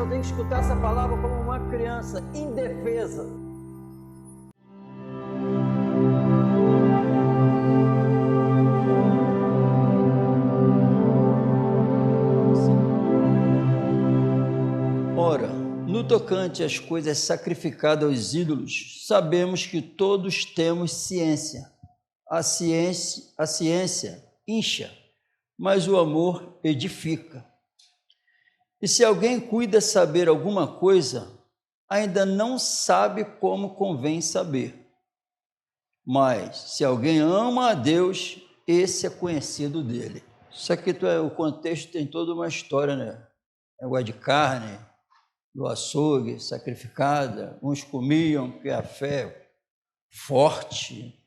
eu tenho que escutar essa palavra como uma criança indefesa. Ora, no tocante às coisas sacrificadas aos ídolos, sabemos que todos temos ciência. A ciência incha, mas o amor edifica. E se alguém cuida saber alguma coisa, ainda não sabe como convém saber. Mas se alguém ama a Deus, esse é conhecido dele. Isso aqui o contexto tem toda uma história, né? Negócio de carne, do açougue, sacrificada. Uns comiam porque a fé forte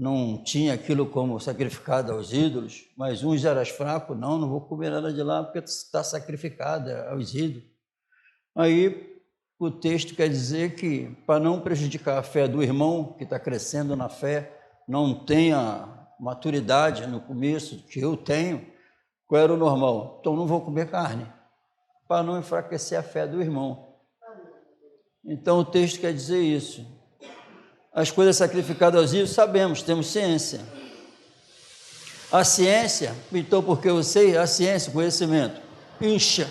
não tinha aquilo como sacrificado aos ídolos, mas uns eram fracos, não vou comer nada de lá porque está sacrificada aos ídolos. Aí o texto quer dizer que, para não prejudicar a fé do irmão que está crescendo na fé, não tenha maturidade no começo, que eu tenho, qual era o normal? Então não vou comer carne, para não enfraquecer a fé do irmão. Então o texto quer dizer isso. As coisas sacrificadas aos ídolos, sabemos, temos ciência. A ciência, então porque eu sei, a ciência, o conhecimento, incha.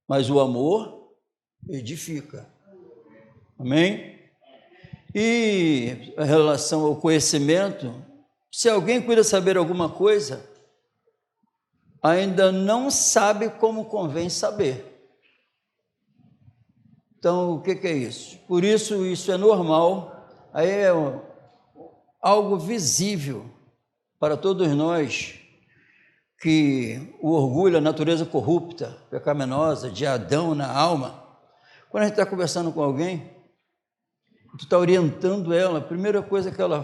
Mas o amor edifica. Amém? E em relação ao conhecimento, se alguém cuida saber alguma coisa, ainda não sabe como convém saber. Então, o que é isso? Por isso, isso é normal, aí é algo visível para todos nós, que o orgulho, a natureza corrupta, pecaminosa de Adão na alma, quando a gente está conversando com alguém, tu está orientando ela, a primeira coisa que ela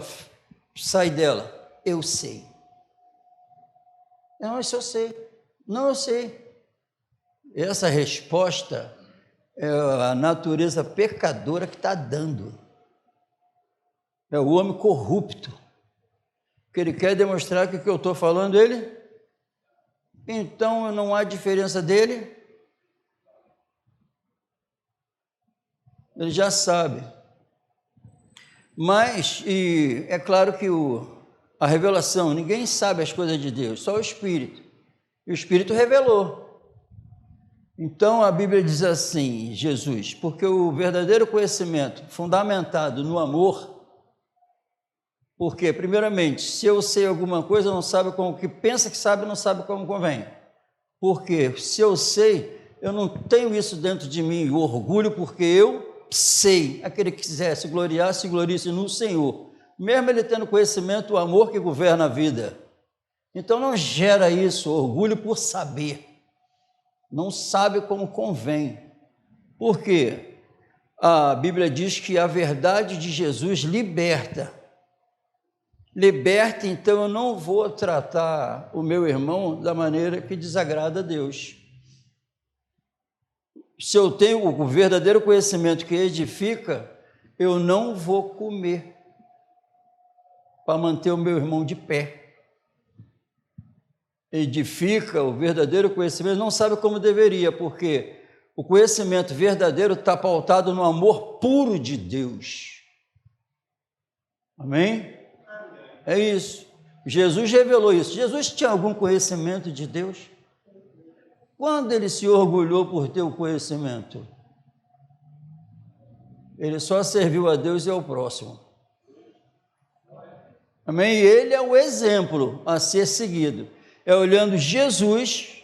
sai dela, eu sei. Não, isso eu sei. Não, eu sei. Essa resposta é a natureza pecadora que está dando. É o homem corrupto, que ele quer demonstrar que o que eu estou falando, então não há diferença dele, ele já sabe. Mas, e é claro que a revelação, ninguém sabe as coisas de Deus, só o Espírito. E o Espírito revelou. Então a Bíblia diz assim, Jesus, porque o verdadeiro conhecimento fundamentado no amor, porque primeiramente, se eu sei alguma coisa, não sabe como que pensa que sabe, não sabe como convém. Porque se eu sei, eu não tenho isso dentro de mim, o orgulho, porque eu sei. Aquele que quiser se gloriar, se glorie-se no Senhor. Mesmo ele tendo conhecimento, o amor que governa a vida. Então não gera isso, orgulho por saber. Não sabe como convém. Por quê? A Bíblia diz que a verdade de Jesus liberta. Liberta, então eu não vou tratar o meu irmão da maneira que desagrada a Deus. Se eu tenho o verdadeiro conhecimento que edifica, eu não vou comer para manter o meu irmão de pé. Edifica o verdadeiro conhecimento, não sabe como deveria, porque o conhecimento verdadeiro está pautado no amor puro de Deus. Amém? É isso. Jesus revelou isso. Jesus tinha algum conhecimento de Deus? Quando ele se orgulhou por ter o conhecimento? Ele só serviu a Deus e ao próximo. Amém? E ele é o exemplo a ser seguido. É olhando Jesus,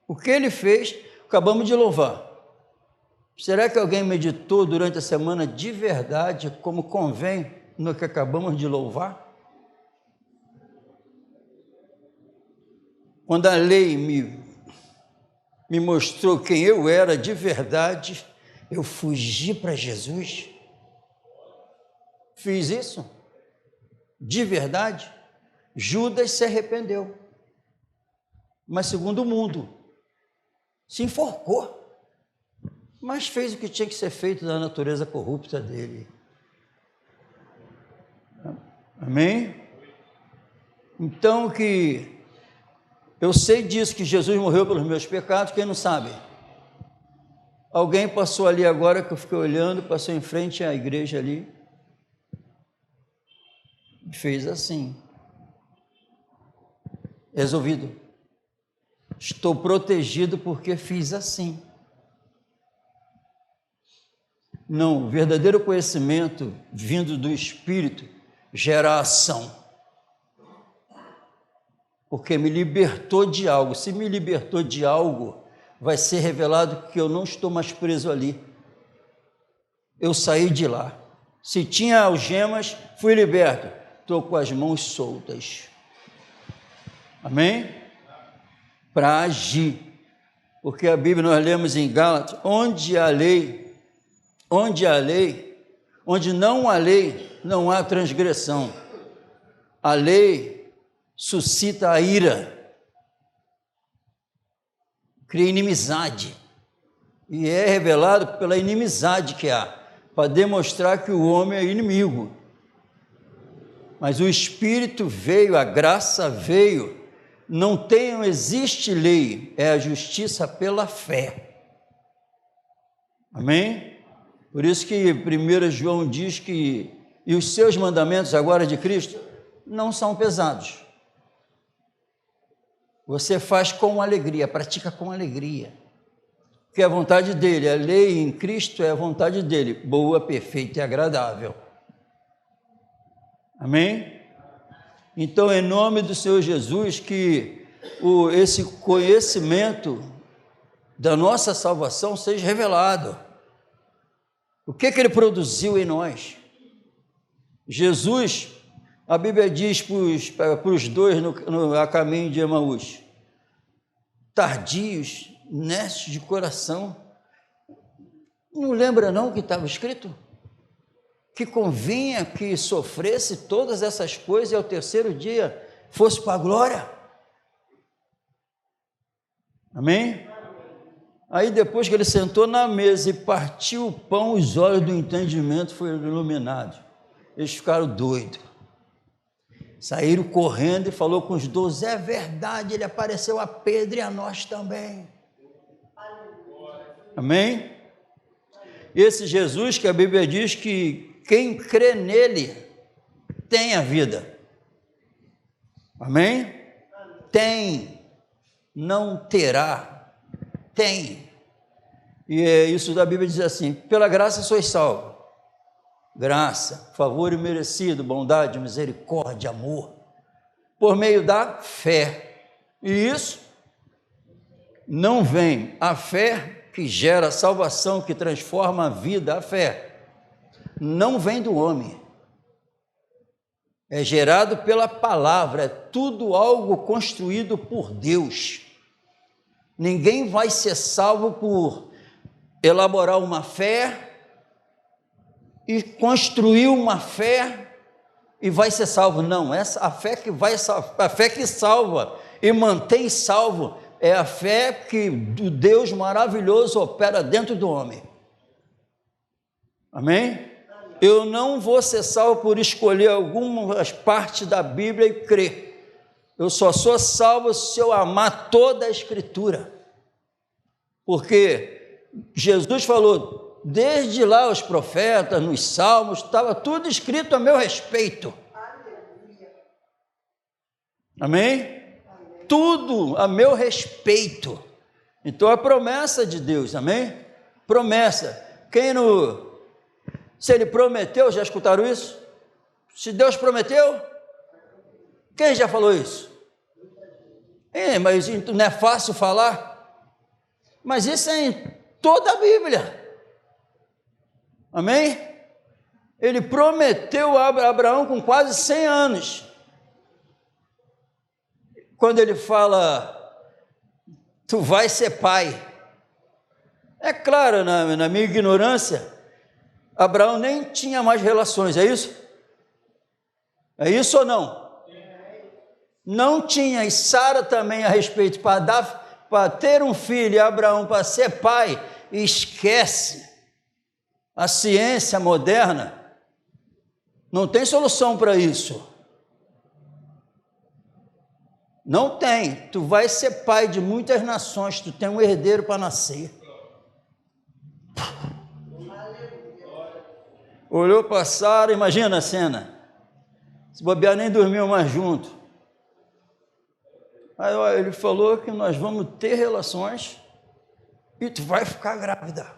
o que ele fez, acabamos de louvar. Será que alguém meditou durante a semana de verdade como convém no que acabamos de louvar? Quando a lei me mostrou quem eu era de verdade, eu fugi para Jesus. Fiz isso? De verdade? Judas se arrependeu. Mas segundo o mundo, se enforcou. Mas fez o que tinha que ser feito da natureza corrupta dele. Amém? Então que Eu sei disso, que Jesus morreu pelos meus pecados, quem não sabe? Alguém passou ali agora, que eu fiquei olhando, passou em frente à igreja ali, e fez assim. Resolvido. Estou protegido porque fiz assim. Não, o verdadeiro conhecimento vindo do Espírito gera ação. Porque me libertou de algo. Se me libertou de algo, vai ser revelado que eu não estou mais preso ali. Eu saí de lá. Se tinha algemas, fui liberto. Estou com as mãos soltas. Amém? Para agir. Porque a Bíblia nós lemos em Gálatas, onde não há lei, não há transgressão. A lei suscita a ira, cria inimizade, e é revelado pela inimizade que há, para demonstrar que o homem é inimigo. Mas o Espírito veio, a graça veio, não existe lei, é a justiça pela fé. Amém? Por isso que 1 João diz que, e os seus mandamentos agora de Cristo, não são pesados. Você faz com alegria, pratica com alegria. Porque é a vontade dele, a lei em Cristo é a vontade dele, boa, perfeita e agradável. Amém? Então, em nome do Senhor Jesus, que esse conhecimento da nossa salvação seja revelado. O que ele produziu em nós? Jesus, a Bíblia diz para os dois a caminho de Emaús, tardios, nestes de coração. Não lembra não que estava escrito? Que convinha que sofresse todas essas coisas e ao terceiro dia fosse para a glória. Amém? Aí depois que ele sentou na mesa e partiu o pão, os olhos do entendimento foram iluminados. Eles ficaram doidos. Saíram correndo e falou com os 12, é verdade, ele apareceu a Pedro e a nós também. Amém? Esse Jesus que a Bíblia diz que quem crê nele tem a vida. Amém? Tem, não terá, tem. E isso da Bíblia diz assim, pela graça sois salvos. Graça, favor imerecido, bondade, misericórdia, amor, por meio da fé. E isso não vem, a fé que gera salvação, que transforma a vida, a fé, não vem do homem, é gerado pela palavra, é tudo algo construído por Deus. Ninguém vai ser salvo por elaborar uma fé e construir uma fé e vai ser salvo. Não, essa a fé que vai a fé que salva e mantém salvo é a fé que o Deus maravilhoso opera dentro do homem. Amém? Eu não vou ser salvo por escolher algumas partes da Bíblia e crer. Eu só sou salvo se eu amar toda a Escritura. Porque Jesus falou, desde lá os profetas, nos salmos, estava tudo escrito a meu respeito. Amém? Tudo a meu respeito. Então a promessa de Deus, amém? Promessa. Se ele prometeu, já escutaram isso? Se Deus prometeu, quem já falou isso? Mas não é fácil falar? Mas isso é em toda a Bíblia. Amém? Ele prometeu a Abraão com quase 100 anos. Quando ele fala, tu vais ser pai. É claro, na minha ignorância, Abraão nem tinha mais relações, é isso? É isso ou não? Não tinha, e Sara também a respeito, para ter um filho e Abraão para ser pai, esquece. A ciência moderna não tem solução para isso. Não tem. Tu vai ser pai de muitas nações, tu tem um herdeiro para nascer. Olhou para Sara, imagina a cena. Se bobear, nem dormiu mais junto. Aí ó, ele falou que nós vamos ter relações e tu vai ficar grávida.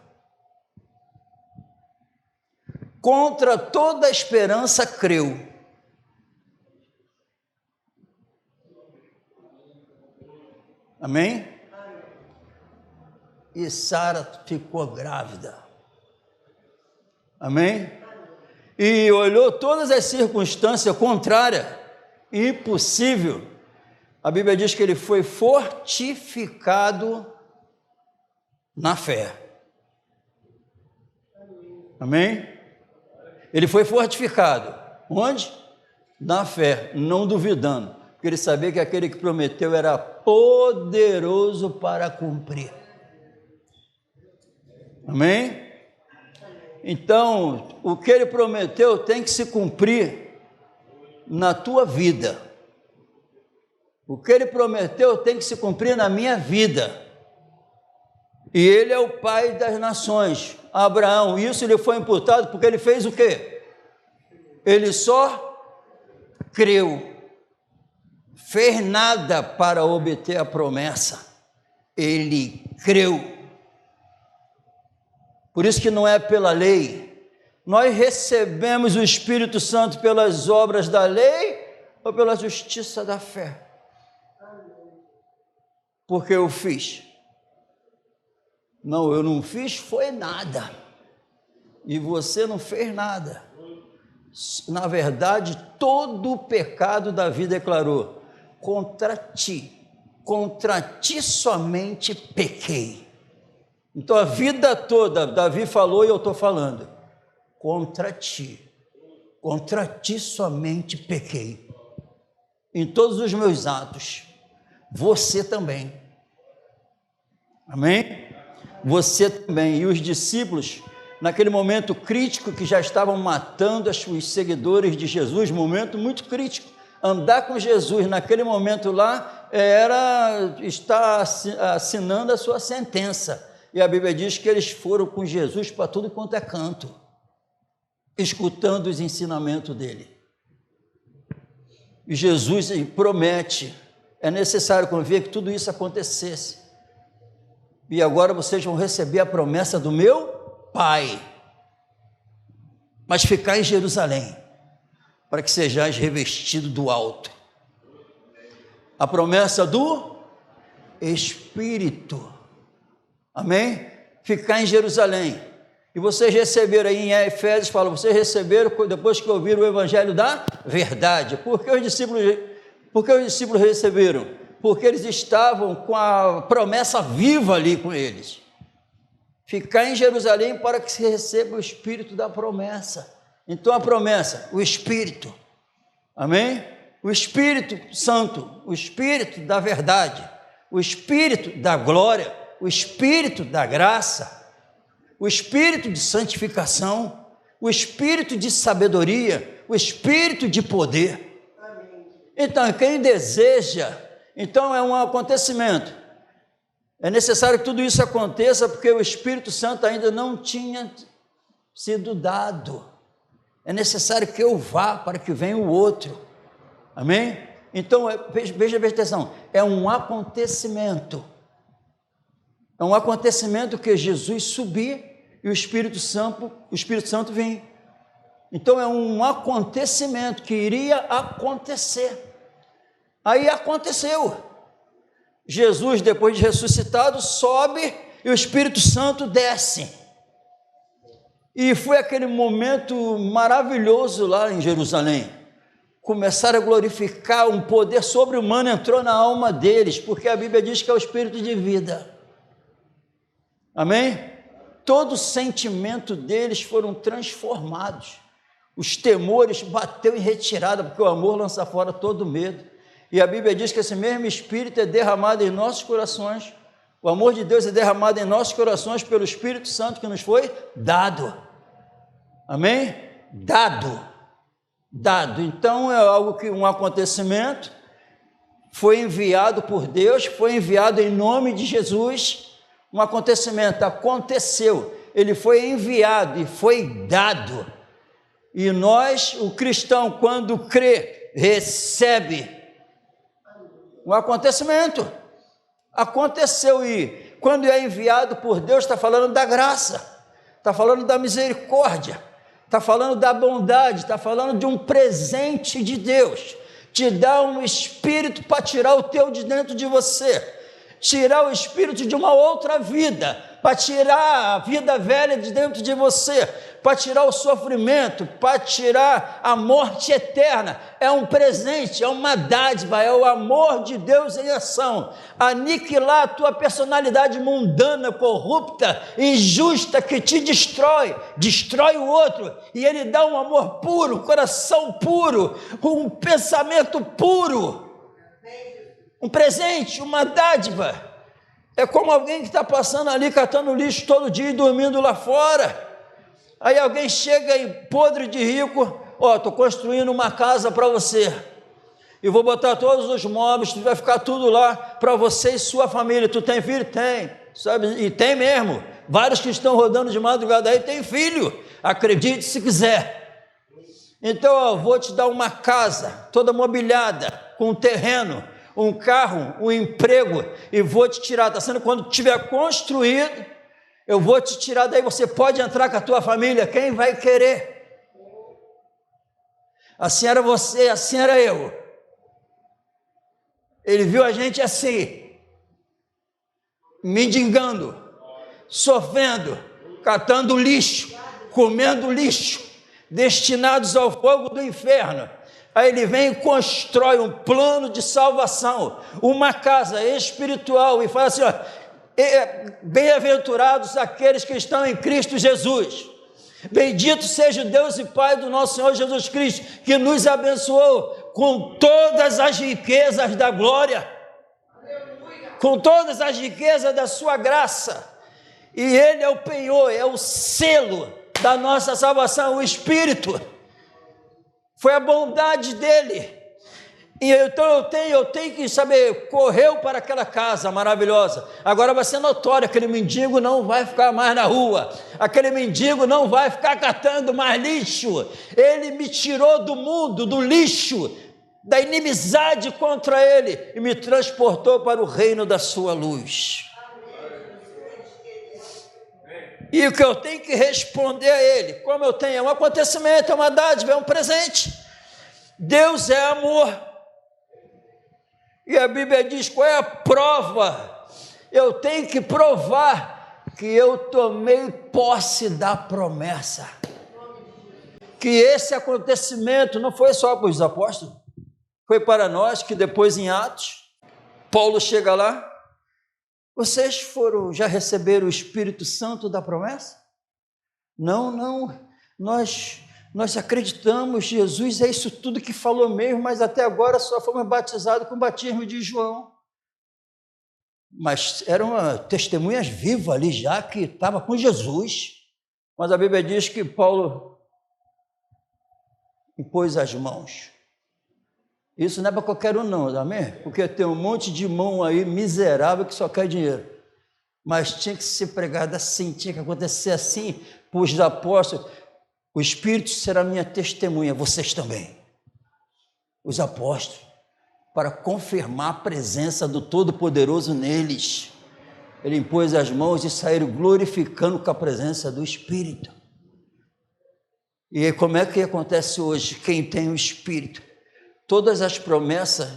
Contra toda a esperança creu. Amém? E Sara ficou grávida. Amém? E olhou todas as circunstâncias contrárias, impossível. A Bíblia diz que ele foi fortificado na fé. Amém? Ele foi fortificado. Onde? Na fé, não duvidando. Porque ele sabia que aquele que prometeu era poderoso para cumprir. Amém? Então, o que ele prometeu tem que se cumprir na tua vida. O que ele prometeu tem que se cumprir na minha vida. E ele é o pai das nações. Abraão, isso lhe foi imputado porque ele fez o quê? Ele só creu. Fez nada para obter a promessa. Ele creu. Por isso que não é pela lei. Nós recebemos o Espírito Santo pelas obras da lei ou pela justiça da fé? Porque eu fiz. Não, eu não fiz foi nada. E você não fez nada. Na verdade, todo o pecado Davi declarou: contra ti somente pequei. Então a vida toda Davi falou e eu estou falando: contra ti somente pequei. Em todos os meus atos, você também. Amém? Você também. E os discípulos, naquele momento crítico que já estavam matando os seguidores de Jesus, momento muito crítico. Andar com Jesus naquele momento lá era estar assinando a sua sentença. E a Bíblia diz que eles foram com Jesus para tudo quanto é canto, escutando os ensinamentos dele. E Jesus promete, é necessário convir que tudo isso acontecesse. E agora vocês vão receber a promessa do meu Pai, mas ficar em Jerusalém, para que sejais revestido do alto. A promessa do Espírito. Amém? Ficar em Jerusalém. E vocês receberam aí em Efésios, fala, vocês receberam depois que ouviram o Evangelho da verdade. Por que os discípulos receberam? Porque eles estavam com a promessa viva ali com eles. Ficar em Jerusalém para que se receba o Espírito da promessa. Então a promessa, o Espírito. Amém? O Espírito Santo, o Espírito da verdade, o Espírito da glória, o Espírito da graça, o Espírito de santificação, o Espírito de sabedoria, o Espírito de poder. Então, quem deseja, então é um acontecimento. É necessário que tudo isso aconteça porque o Espírito Santo ainda não tinha sido dado. É necessário que eu vá para que venha o outro. Amém? Então, veja atenção, é um acontecimento. É um acontecimento que Jesus subir e o Espírito Santo vir. Então, é um acontecimento que iria acontecer. Aí aconteceu. Jesus, depois de ressuscitado, sobe e o Espírito Santo desce. E foi aquele momento maravilhoso lá em Jerusalém. Começaram a glorificar, um poder sobre-humano entrou na alma deles, porque a Bíblia diz que é o Espírito de vida. Amém? Todo o sentimento deles foram transformados. Os temores bateu em retirada, porque o amor lança fora todo medo. E a Bíblia diz que esse mesmo Espírito é derramado em nossos corações. O amor de Deus é derramado em nossos corações pelo Espírito Santo que nos foi dado. Amém? Dado. Então é algo que um acontecimento foi enviado por Deus, foi enviado em nome de Jesus. Um acontecimento aconteceu, ele foi enviado e foi dado. E nós, o cristão, quando crê, recebe um acontecimento. Aconteceu, e quando é enviado por Deus, está falando da graça, está falando da misericórdia, está falando da bondade, está falando de um presente de Deus. Te dá um espírito para tirar o teu de dentro de você, tirar o espírito de uma outra vida, para tirar a vida velha de dentro de você, para tirar o sofrimento, para tirar a morte eterna. É um presente, é uma dádiva, é o amor de Deus em ação. Aniquilar a tua personalidade mundana, corrupta, injusta, que te destrói o outro, e ele dá um amor puro, coração puro, um pensamento puro, um presente, uma dádiva. É como alguém que está passando ali, catando lixo todo dia e dormindo lá fora. Aí alguém chega e podre de rico, estou construindo uma casa para você, e vou botar todos os móveis, vai ficar tudo lá para você e sua família. Tu tem filho? Tem, sabe? E tem mesmo, vários que estão rodando de madrugada aí tem filho, acredite se quiser. Então, vou te dar uma casa toda mobiliada, com um terreno, um carro, um emprego, e vou te tirar, está sendo, quando tiver construído, eu vou te tirar daí, você pode entrar com a tua família, quem vai querer? Assim era você, assim era eu. Ele viu a gente assim, mendigando, sofrendo, catando lixo, comendo lixo, destinados ao fogo do inferno. Aí ele vem e constrói um plano de salvação, uma casa espiritual, e fala assim, bem-aventurados aqueles que estão em Cristo Jesus. Bendito seja o Deus e Pai do nosso Senhor Jesus Cristo, que nos abençoou com todas as riquezas da glória, com todas as riquezas da sua graça. E ele é o penhor, é o selo da nossa salvação, o Espírito. Foi a bondade dele. E então eu tenho que saber, correu para aquela casa maravilhosa, agora vai ser notório, aquele mendigo não vai ficar mais na rua, aquele mendigo não vai ficar catando mais lixo, ele me tirou do mundo, do lixo, da inimizade contra ele, e me transportou para o reino da sua luz. E o que eu tenho que responder a ele, como eu tenho, é um acontecimento, é uma dádiva, é um presente. Deus é amor. E a Bíblia diz, qual é a prova? Eu tenho que provar que eu tomei posse da promessa. Que esse acontecimento não foi só para os apóstolos, foi para nós, que depois em Atos, Paulo chega lá, vocês já receberam o Espírito Santo da promessa? Não, nós acreditamos, Jesus é isso tudo que falou mesmo, mas até agora só fomos batizados com o batismo de João. Mas eram testemunhas vivas ali já, que estava com Jesus. Mas a Bíblia diz que Paulo impôs as mãos. Isso não é para qualquer um não, amém? Porque tem um monte de mão aí miserável que só quer dinheiro. Mas tinha que ser pregado assim, tinha que acontecer assim, para os apóstolos. O Espírito será minha testemunha, vocês também, os apóstolos, para confirmar a presença do Todo-Poderoso neles. Ele impôs as mãos e saíram glorificando com a presença do Espírito. E como é que acontece hoje? Quem tem o Espírito, todas as promessas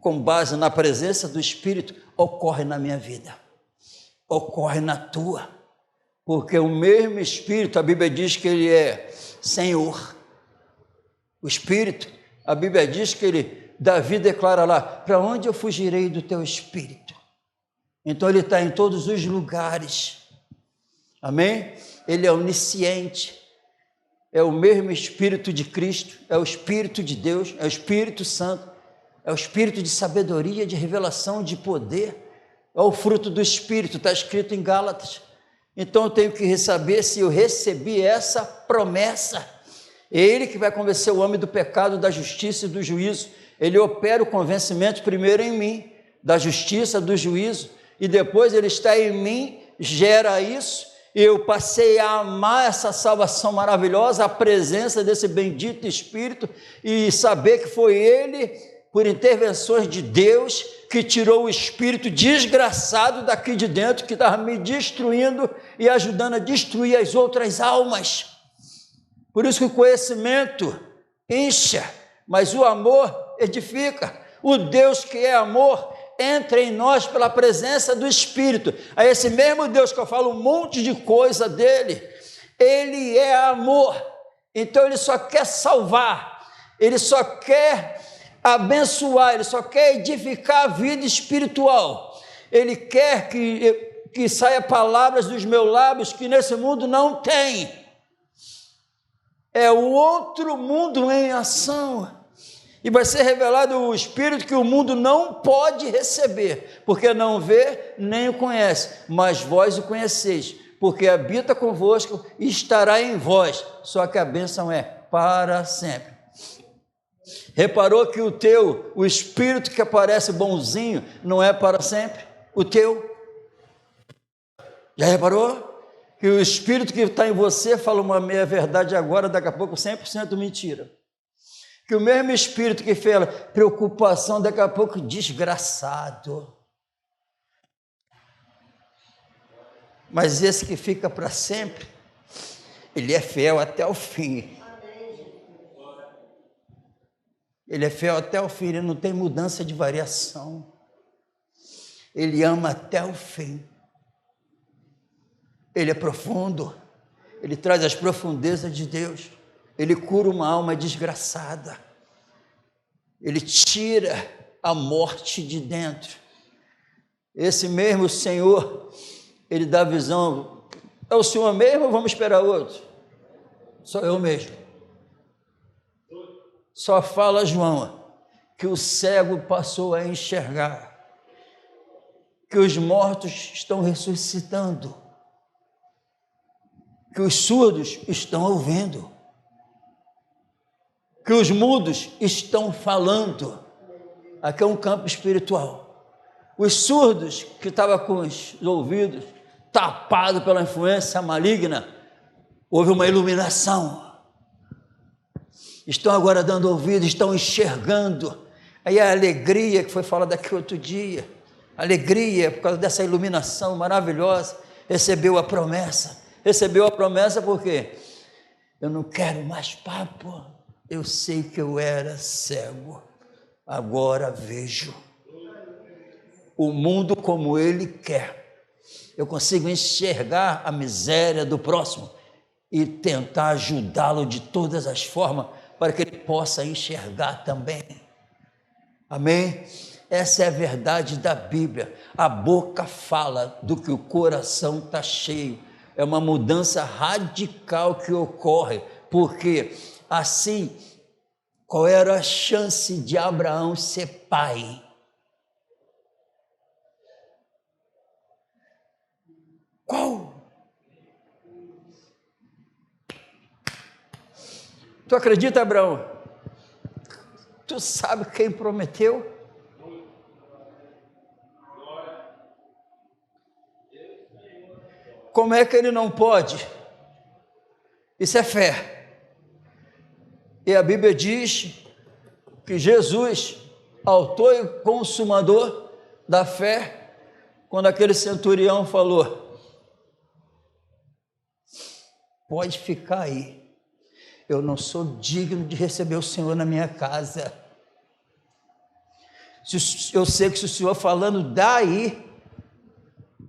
com base na presença do Espírito ocorrem na minha vida, ocorrem na tua, porque o mesmo Espírito, a Bíblia diz que ele é Senhor. O Espírito, a Bíblia diz que Davi declara lá, para onde eu fugirei do teu Espírito? Então ele está em todos os lugares, amém? Ele é onisciente, é o mesmo Espírito de Cristo, é o Espírito de Deus, é o Espírito Santo, é o Espírito de sabedoria, de revelação, de poder, é o fruto do Espírito, está escrito em Gálatas. Então eu tenho que saber se eu recebi essa promessa. É ele que vai convencer o homem do pecado, da justiça e do juízo. Ele opera o convencimento primeiro em mim, da justiça, do juízo, e depois ele está em mim, gera isso, e eu passei a amar essa salvação maravilhosa, a presença desse bendito Espírito, e saber que foi ele, por intervenções de Deus, que tirou o espírito desgraçado daqui de dentro, que estava me destruindo e ajudando a destruir as outras almas. Por isso que o conhecimento incha, mas o amor edifica. O Deus que é amor entra em nós pela presença do Espírito. A esse mesmo Deus que eu falo um monte de coisa dele, ele é amor. Então ele só quer salvar, ele só quer abençoar, ele só quer edificar a vida espiritual. Ele quer que saia palavras dos meus lábios que nesse mundo não tem. É o outro mundo em ação. E vai ser revelado o Espírito que o mundo não pode receber, porque não vê nem o conhece, mas vós o conheceis, porque habita convosco e estará em vós, só que a bênção é para sempre. Reparou que o Espírito que aparece bonzinho, não é para sempre? O teu? Já reparou? Que o Espírito que está em você fala uma meia verdade agora, daqui a pouco 100% mentira. Que o mesmo Espírito que fala preocupação, daqui a pouco desgraçado. Mas esse que fica para sempre, ele é fiel até o fim. Ele é fiel até o fim, ele não tem mudança de variação. Ele ama até o fim. Ele é profundo, ele traz as profundezas de Deus. Ele cura uma alma desgraçada. Ele tira a morte de dentro. Esse mesmo Senhor, ele dá visão. É o Senhor mesmo ou vamos esperar outro? Sou eu mesmo. Só fala João que o cego passou a enxergar, que os mortos estão ressuscitando, que os surdos estão ouvindo, que os mudos estão falando. Aqui é um campo espiritual. Os surdos que estavam com os ouvidos tapados pela influência maligna, houve uma iluminação. Estão agora dando ouvido, estão enxergando. Aí a alegria que foi falada aqui outro dia, alegria por causa dessa iluminação maravilhosa, recebeu a promessa. Recebeu a promessa porque eu não quero mais papo. Eu sei que eu era cego, agora vejo o mundo como ele quer. Eu consigo enxergar a miséria do próximo e tentar ajudá-lo de todas as formas para que ele possa enxergar também. Amém? Essa é a verdade da Bíblia. A boca fala do que o coração está cheio. É uma mudança radical que ocorre, porque assim, qual era a chance de Abraão ser pai? Qual? Tu acredita, Abraão? Tu sabe quem prometeu? Como é que ele não pode? Isso é fé. E a Bíblia diz que Jesus, autor e consumador da fé, quando aquele centurião falou, pode ficar aí, eu não sou digno de receber o Senhor na minha casa. Eu sei que se o Senhor falando daí,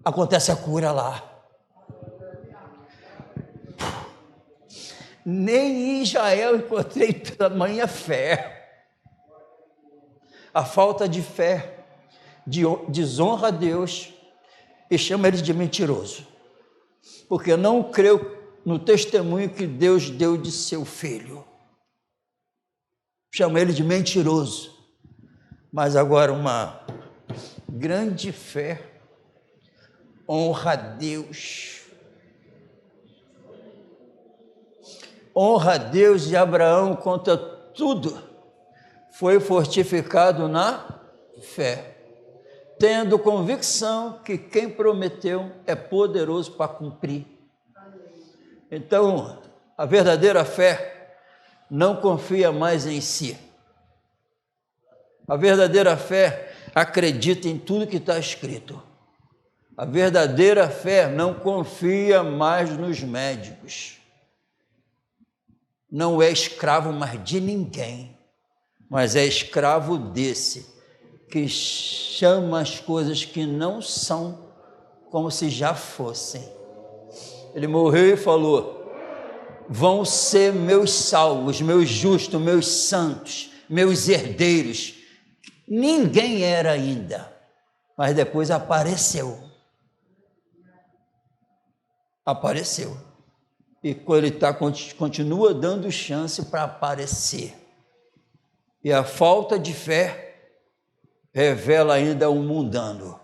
acontece a cura lá. Nem em Israel encontrei tamanha fé. A falta de fé desonra a Deus e chama ele de mentiroso, porque não creu no testemunho que Deus deu de seu filho. Chama ele de mentiroso. Mas agora uma grande fé honra a Deus. Honra a Deus. De Abraão conta tudo. foi fortificado na fé, tendo convicção que quem prometeu é poderoso para cumprir. Então, a verdadeira fé não confia mais em si. A verdadeira fé acredita em tudo que está escrito. A verdadeira fé não confia mais nos médicos. Não é escravo mais de ninguém, mas é escravo desse, que chama as coisas que não são como se já fossem. Ele morreu e falou: vão ser meus salvos, meus justos, meus santos, meus herdeiros. Ninguém era ainda, mas depois apareceu. Apareceu. E ele continua dando chance para aparecer. E a falta de fé revela ainda o mundano.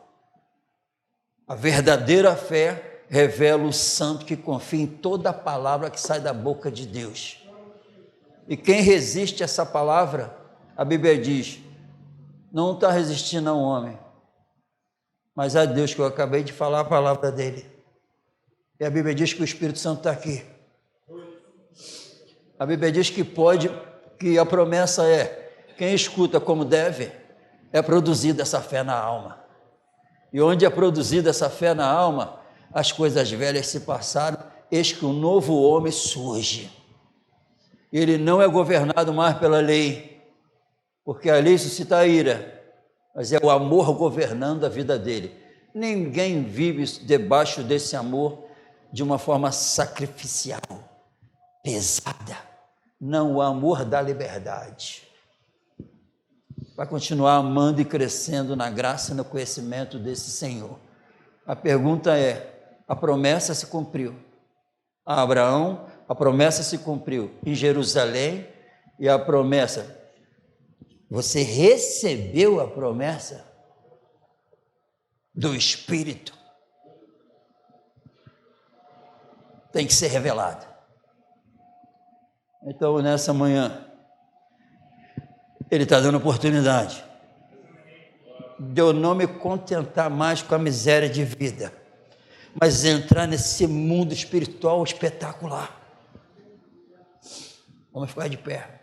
A verdadeira fé revela o santo que confia em toda a palavra que sai da boca de Deus. E quem resiste a essa palavra, a Bíblia diz, não está resistindo ao homem, mas a Deus, que eu acabei de falar a palavra dele. E a Bíblia diz que o Espírito Santo está aqui. A Bíblia diz que a promessa é, quem escuta como deve, é produzida essa fé na alma. E onde é produzida essa fé na alma, as coisas velhas se passaram, eis que um novo homem surge. Ele não é governado mais pela lei, porque a lei suscita a ira, mas é o amor governando a vida dele. Ninguém vive debaixo desse amor de uma forma sacrificial, pesada. Não, o amor da liberdade. Vai continuar amando e crescendo na graça e no conhecimento desse Senhor. A pergunta é, a promessa se cumpriu. A Abraão, a promessa se cumpriu em Jerusalém, e a promessa, você recebeu a promessa do Espírito? Tem que ser revelada. Então, nessa manhã, Ele está dando oportunidade de eu não me contentar mais com a miséria de vida, mas entrar nesse mundo espiritual espetacular. Vamos ficar de pé.